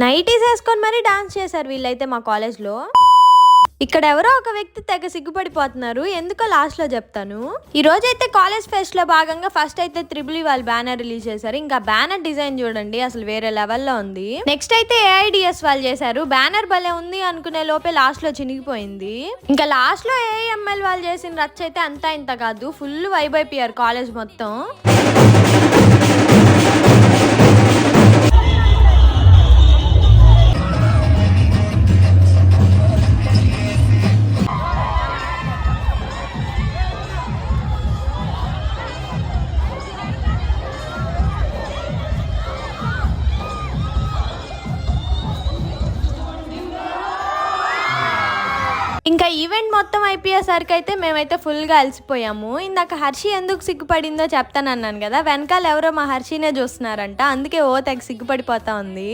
Nighties వేసుకొని మరీ dance చేశారు వీళ్ళైతే మా కాలేజ్లో. ఇక్కడ ఎవరో ఒక వ్యక్తి తెగ సిగ్గుపడిపోతున్నారు, ఎందుకో లాస్ట్ లో చెప్తాను. ఈ రోజు అయితే కాలేజ్ ఫెస్ట్ లో భాగంగా ఫస్ట్ అయితే త్రిబుల్ వాళ్ళు బ్యానర్ రిలీజ్ చేశారు. ఇంకా బ్యానర్ డిజైన్ చూడండి అసలు వేరే లెవెల్లో ఉంది. నెక్స్ట్ అయితే ఏఐడిఎస్ వాళ్ళు చేశారు. బ్యానర్ భలే ఉంది అనుకునే లోపే లాస్ట్ లో చినిగిపోయింది. ఇంకా లాస్ట్ లో ఏఐఎంఎల్ వాళ్ళు చేసిన రచ్చ అయితే అంతా ఇంత కాదు, ఫుల్ వైబ్ అయిపోయారు కాలేజ్ మొత్తం. ఇంకా ఈవెంట్ మొత్తం అయిపోయేసరికి అయితే మేమైతే ఫుల్గా అలసిపోయాము. ఇందాక హర్షి ఎందుకు సిగ్గుపడిందో చెప్తానన్నాను కదా, వెనకాల ఎవరో మా హర్షినే చూస్తున్నారంట, అందుకే ఓ తెగ సిగ్గుపడిపోతా ఉంది.